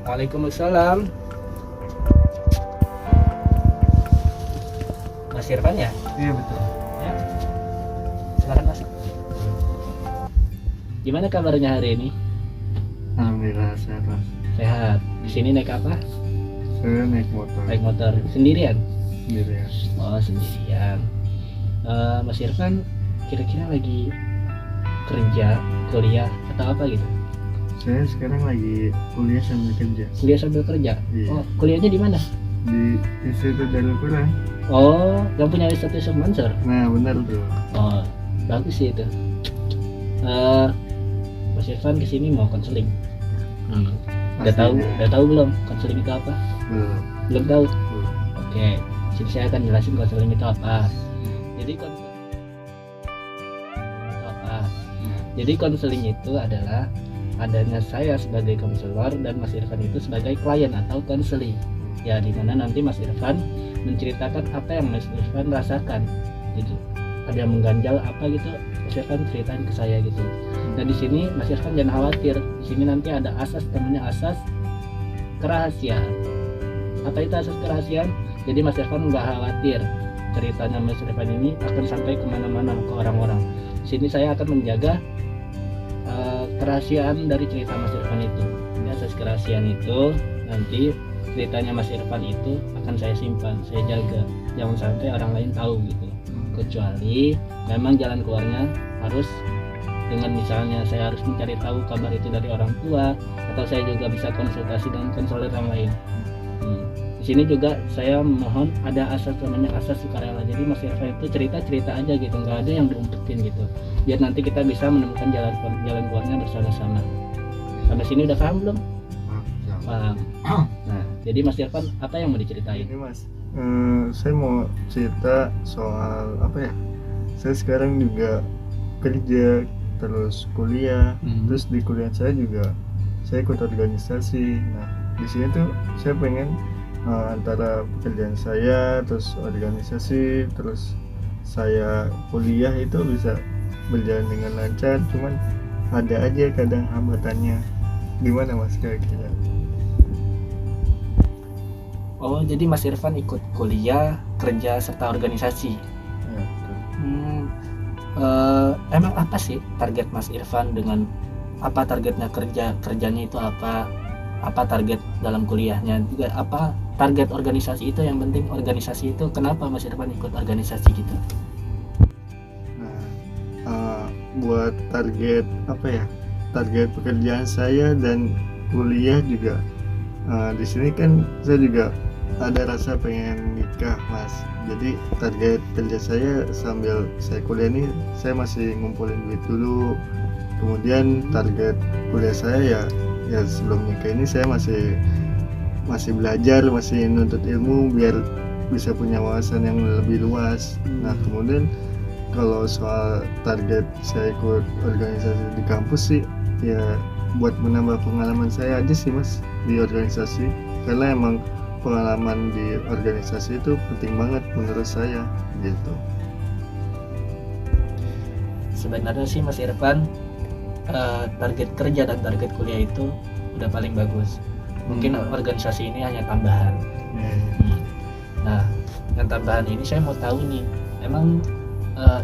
Waalaikumsalam. Mas Irfan ya? Iya betul. Ya. Silakan masuk. Gimana kabarnya hari ini? Alhamdulillah sehat mas. Sehat. Di sini naik apa? Saya naik motor. Naik motor sendirian? Sendirian. Oh, sendirian. Mas Irfan kira-kira lagi kerja, kuliah atau apa gitu? Saya sekarang lagi kuliah sambil kerja Kuliah sambil kerja? Iya. Oh, kuliahnya di mana? di Institut Darul Quran. Oh, yang punya status sponsor. Nah benar tuh. Oh, bagus sih itu. Mas Irfan kesini mau konseling. Udah tahu belum konseling itu apa? Belum. Belum tahu. Belum. Oke, sini saya akan jelasin konseling itu apa. Jadi konseling itu adalah adanya saya sebagai konselor dan Mas Irfan itu sebagai klien atau konseling. Ya, di mana nanti Mas Irfan menceritakan apa yang Mas Irfan rasakan gitu. Ada yang mengganjal apa gitu, Mas Irfan ceritain ke saya gitu. Dan di sini Mas Irfan jangan khawatir. Di sini nanti ada asas, namanya asas kerahasiaan. Apa itu asas kerahasiaan? Jadi Mas Irfan nggak khawatir ceritanya Mas Irfan ini akan sampai kemana-mana ke orang-orang. Di sini saya akan menjaga kerahasiaan dari cerita Mas Irfan itu. Di asas kerahasiaan itu nanti ceritanya Mas Irfan itu akan saya simpan, saya jaga, jangan sampai orang lain tahu gitu. Kecuali memang jalan keluarnya harus dengan misalnya saya harus mencari tahu kabar itu dari orang tua, atau saya juga bisa konsultasi dengan konselor yang lain. Di sini juga saya mohon ada asas, namanya asas sukarela. Jadi Mas Irfan itu cerita aja gitu, nggak ada yang diumpetin gitu, biar nanti kita bisa menemukan jalan keluarnya bersama-sama. Sampai sini udah paham belum? Paham. Nah, jadi Mas Irfan apa yang mau diceritain? Ini mas, saya mau cerita soal apa ya? Saya sekarang juga kerja, terus kuliah, terus di kuliah saya juga saya ikut organisasi. Nah, di sini tuh saya pengen antara pekerjaan saya, terus organisasi, terus saya kuliah itu bisa berjalan dengan lancar. Cuman ada aja kadang hambatannya. Gimana mas kira-kira? Oh, jadi Mas Irfan ikut kuliah, kerja, serta organisasi. Ya, betul. Emang apa sih target Mas Irfan dengan apa targetnya kerjanya itu apa target dalam kuliahnya juga, apa target organisasi itu? Yang penting organisasi itu, kenapa Mas Irfan ikut organisasi gitu? Nah, buat target apa ya? Target pekerjaan saya dan kuliah juga. Di sini kan saya juga ada rasa pengen nikah mas. Jadi target kerja saya sambil saya kuliah ini, saya masih ngumpulin duit dulu. Kemudian target kuliah saya ya sebelum nikah ini saya masih belajar, masih nuntut ilmu biar bisa punya wawasan yang lebih luas. Nah kemudian kalau soal target saya ikut organisasi di kampus sih ya buat menambah pengalaman saya aja sih mas di organisasi, karena emang pengalaman di organisasi itu penting banget menurut saya gitu. Sebenarnya sih Mas Irfan, target kerja dan target kuliah itu udah paling bagus. Mungkin organisasi ini hanya tambahan. Nah, yang tambahan ini saya mau tahu nih, emang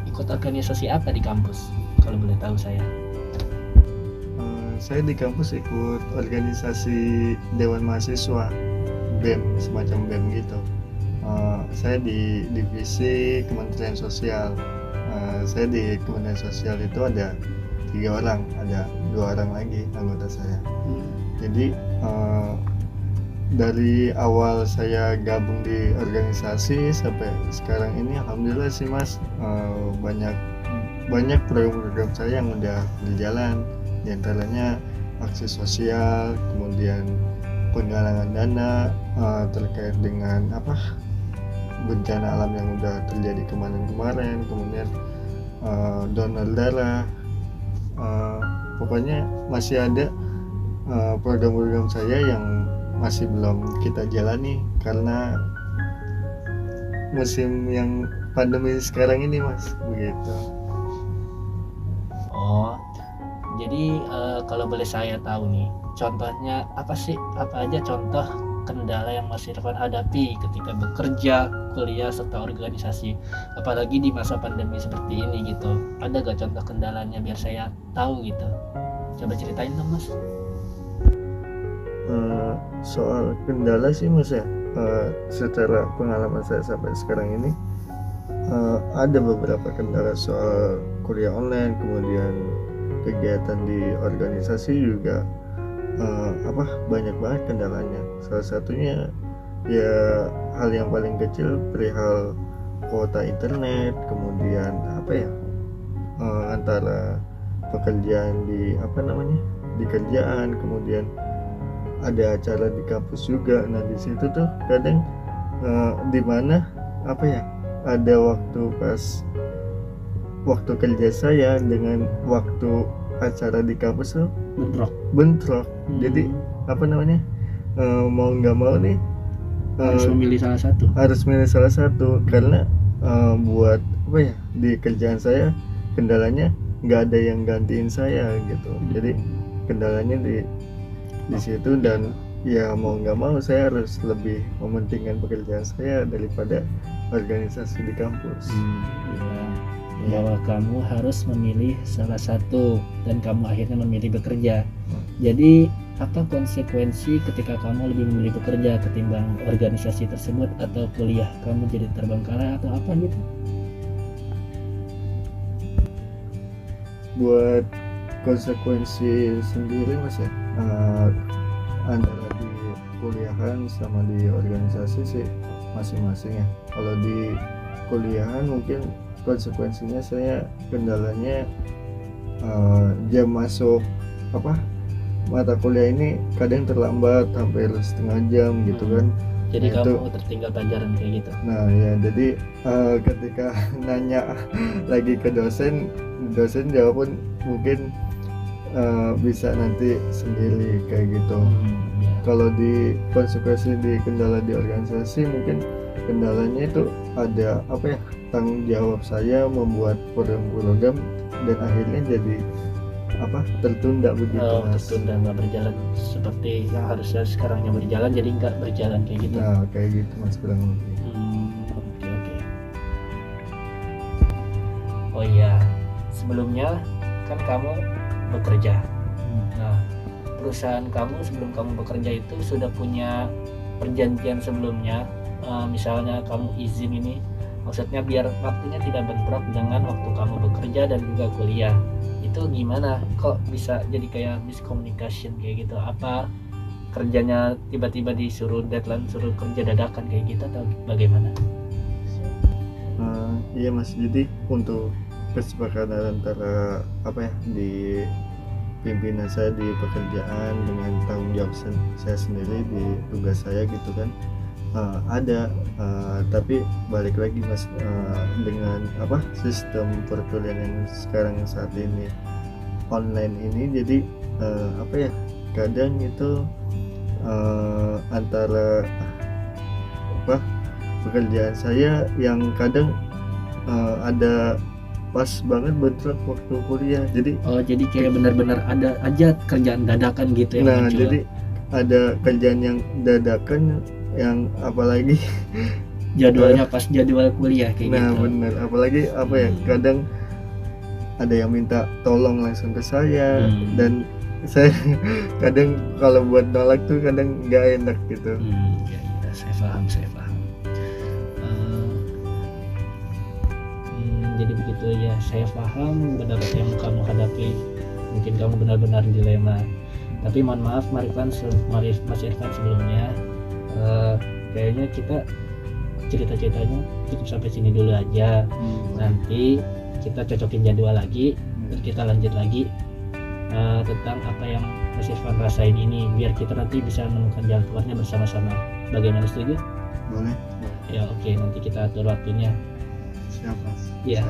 ikut organisasi apa di kampus kalau boleh tahu saya? Saya di kampus ikut organisasi Dewan Mahasiswa, BEM, semacam BEM gitu. Saya di divisi Kementerian Sosial. Saya di Kementerian Sosial itu ada 3 orang, ada 2 orang lagi anggota saya. Jadi dari awal saya gabung di organisasi sampai sekarang ini alhamdulillah sih mas, banyak program-program saya yang udah berjalan. Di antaranya aksi sosial, kemudian penggalangan dana terkait dengan bencana alam yang udah terjadi kemarin, kemudian donor darah, pokoknya masih ada program-program saya yang masih belum kita jalani karena musim yang pandemi sekarang ini Mas, begitu. Oh, jadi kalau boleh saya tahu nih, contohnya apa sih? Apa aja contoh kendala yang Mas Irfan hadapi ketika bekerja, kuliah, serta organisasi, apalagi di masa pandemi seperti ini gitu? Ada gak contoh kendalanya biar saya tahu gitu? Coba ceritain dong Mas. Soal kendala sih Mas ya, secara pengalaman saya sampai sekarang ini ada beberapa kendala soal kuliah online, kemudian kegiatan di organisasi juga banyak banget kendalanya. Salah satunya ya hal yang paling kecil perihal kuota internet, kemudian antara pekerjaan di di kerjaan, kemudian ada acara di kampus juga. Nah di situ tuh kadang di mana ada waktu kerja saya dengan waktu acara di kampus tuh bentrok. Jadi mau nggak mau nih Harus memilih salah satu karena buat di kerjaan saya kendalanya nggak ada yang gantiin saya gitu. Jadi kendalanya di situ, dan ya mau nggak mau saya harus lebih mementingkan pekerjaan saya daripada organisasi di kampus. Bahwa kamu harus memilih salah satu dan kamu akhirnya memilih bekerja. Jadi apa konsekuensi ketika kamu lebih memilih bekerja ketimbang organisasi tersebut, atau kuliah kamu jadi terbengkalai atau apa gitu? Buat konsekuensi sendiri Mas ya, antara di kuliahan sama di organisasi sih masing-masing ya. Kalau di kuliahan mungkin konsekuensinya saya kendalanya jam masuk mata kuliah ini kadang terlambat hampir setengah jam gitu kan. Jadi kamu tertinggal pelajaran kayak gitu. Nah ya, jadi ketika nanya lagi ke dosen jawab pun mungkin bisa nanti sendiri kayak gitu. Kalau di konsekuensi di kendala di organisasi, mungkin kendalanya itu ada tanggung jawab saya membuat program-program dan akhirnya jadi tertunda begitu Mas. Tertunda, nggak berjalan seperti yang harusnya sekarangnya berjalan, jadi nggak berjalan kayak gitu. Nah kayak gitu Mas, kurang lebih. Oke. Oh iya, sebelumnya kan kamu bekerja. Nah, perusahaan kamu sebelum kamu bekerja itu sudah punya perjanjian sebelumnya, misalnya kamu izin ini, maksudnya biar waktunya tidak bentrok dengan waktu kamu bekerja dan juga kuliah. Itu gimana kok bisa jadi kayak miscommunication kayak gitu? Apa kerjanya tiba-tiba disuruh deadline, suruh kerja dadakan kayak gitu atau bagaimana? Iya Mas, jadi untuk kesepakatan antara di pimpinan saya di pekerjaan dengan tanggung jawab saya sendiri di tugas saya gitu kan, ada tapi balik lagi Mas, dengan sistem perkuliahan yang sekarang saat ini online ini, jadi kadang itu antara pekerjaan saya yang kadang ada pas banget bentrok waktu kuliah. Jadi kayak benar-benar ada aja kerjaan dadakan gitu yang muncul. Jadi ada kerjaan yang dadakan, yang apalagi jadwalnya pas jadwal kuliah kayak gitu. Nah benar, apalagi kadang ada yang minta tolong langsung ke saya, dan saya kadang kalau buat nolak tuh kadang nggak enak gitu. Ya, saya paham. Jadi begitu ya, saya paham benar yang kamu hadapi. Mungkin kamu benar-benar dilema. Tapi mohon maaf Mas Irfan sebelumnya, kayaknya kita cerita-ceritanya cukup sampai sini dulu aja. Nanti kita cocokin jadwal lagi, dan kita lanjut lagi tentang apa yang Mas Irfan rasain ini, biar kita nanti bisa menemukan jalan keluarnya bersama-sama. Bagaimana, setuju? Boleh. Ya oke, nanti kita atur waktunya. Siap Mas. Ya.